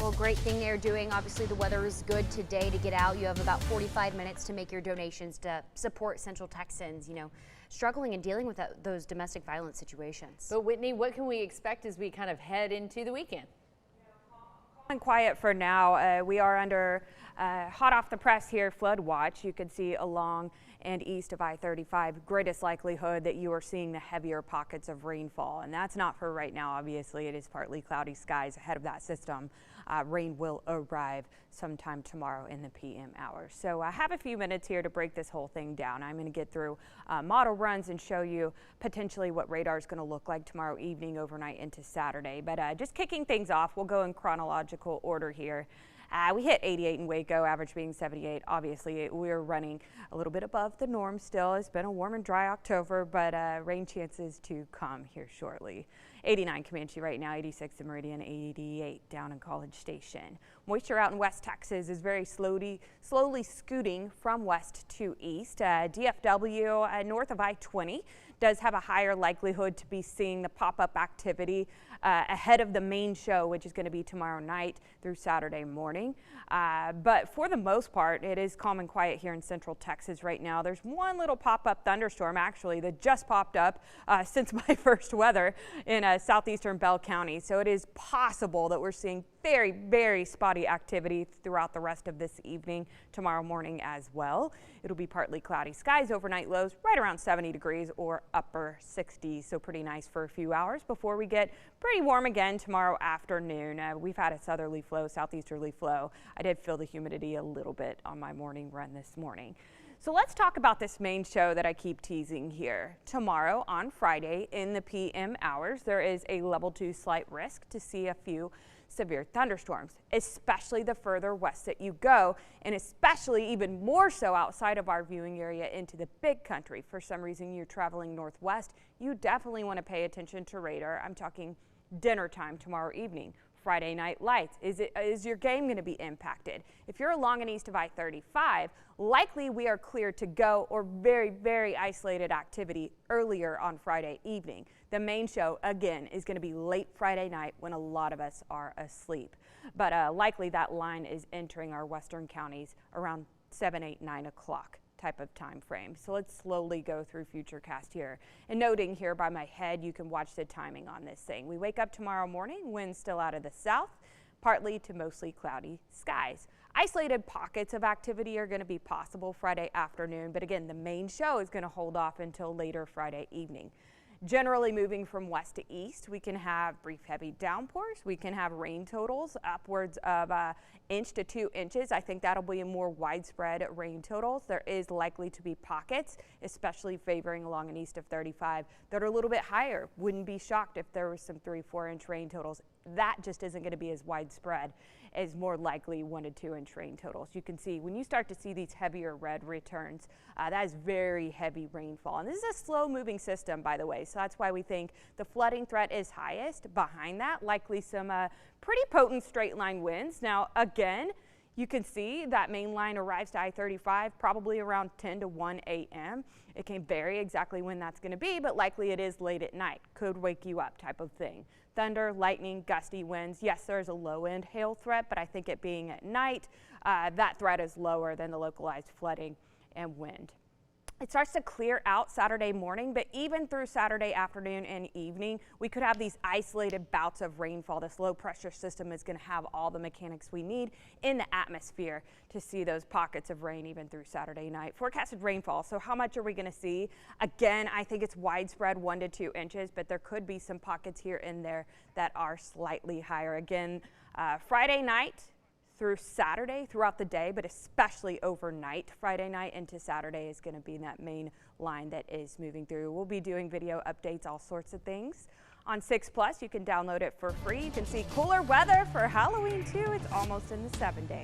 Well, great thing they're doing. Obviously, the weather is good today to get out. You have about 45 minutes to make your donations to support Central Texans, struggling and dealing with those domestic violence situations. But Whitney, what can we expect as we kind of head into the weekend? And quiet for now. We are under hot off the press here flood watch. You can see along and east of I-35, greatest likelihood that you are seeing the heavier pockets of rainfall, and that's not for right now. Obviously, it is partly cloudy skies ahead of that system. Rain will arrive sometime tomorrow in the PM hours. So I have a few minutes here to break this whole thing down. I'm going to get through model runs and show you potentially what radar is going to look like tomorrow evening, overnight into Saturday. But just kicking things off, we'll go in chronological order here. We hit 88 in Waco, average being 78. Obviously, we're running a little bit above the norm still. It's been a warm and dry October, but rain chances to come here shortly. 89 Comanche right now, 86 in Meridian, 88 down in College Station. Moisture out in West Texas is very slowly scooting from west to east. DFW north of I-20 does have a higher likelihood to be seeing the pop-up activity ahead of the main show, which is going to be tomorrow night through Saturday morning. But for the most part, it is calm and quiet here in Central Texas right now. There's one little pop-up thunderstorm actually that just popped up since my first weather in southeastern Bell County. So it is possible that we're seeing very, very spotty activity throughout the rest of this evening, tomorrow morning as well. It'll be partly cloudy skies, overnight lows right around 70 degrees or upper 60s. So pretty nice for a few hours before we get pretty warm again tomorrow afternoon. We've had a southerly flow, southeasterly flow. I did feel the humidity a little bit on my morning run this morning. So let's talk about this main show that I keep teasing here. Tomorrow on Friday in the PM hours, there is a level 2 slight risk to see a few severe thunderstorms, especially the further west that you go, and especially even more so outside of our viewing area into the big country. For some reason you're traveling northwest, you definitely want to pay attention to radar. I'm talking dinner time tomorrow evening. Friday night lights. Is your game going to be impacted? If you're along and east of I-35, likely we are clear to go or very, very isolated activity earlier on Friday evening. The main show, again, is going to be late Friday night when a lot of us are asleep. But likely that line is entering our western counties around 7, 8, 9 o'clock. Type of time frame. So let's slowly go through Futurecast here. And noting here by my head, you can watch the timing on this thing. We wake up tomorrow morning, wind still out of the south, partly to mostly cloudy skies. Isolated pockets of activity are going to be possible Friday afternoon, but again, the main show is going to hold off until later Friday evening. Generally moving from west to east, we can have brief heavy downpours. We can have rain totals upwards of 1 to 2 inches. I think that'll be a more widespread rain totals. There is likely to be pockets, especially favoring along and east of 35, that are a little bit higher. Wouldn't be shocked if there was some 3-4 inch rain totals. That just isn't going to be as widespread as more likely 1 to 2 inch rain totals. You can see when you start to see these heavier red returns, that is very heavy rainfall. And this is a slow moving system, by the way. So that's why we think the flooding threat is highest. Behind that, likely some pretty potent straight line winds. Now, again, you can see that main line arrives to I-35 probably around 10 to 1 a.m. It can vary exactly when that's going to be, but likely it is late at night. Could wake you up type of thing. Thunder, lightning, gusty winds. Yes, there's a low end hail threat, but I think it being at night, that threat is lower than the localized flooding and wind. It starts to clear out Saturday morning, but even through Saturday afternoon and evening, we could have these isolated bouts of rainfall. This low pressure system is going to have all the mechanics we need in the atmosphere to see those pockets of rain even through Saturday night. Forecasted rainfall. So how much are we going to see? Again, I think it's widespread 1 to 2 inches, but there could be some pockets here and there that are slightly higher. Again, Friday night through Saturday, throughout the day, but especially overnight, Friday night into Saturday is going to be that main line that is moving through. We'll be doing video updates, all sorts of things. On 6plus, you can download it for free. You can see cooler weather for Halloween too. It's almost in the 7 day.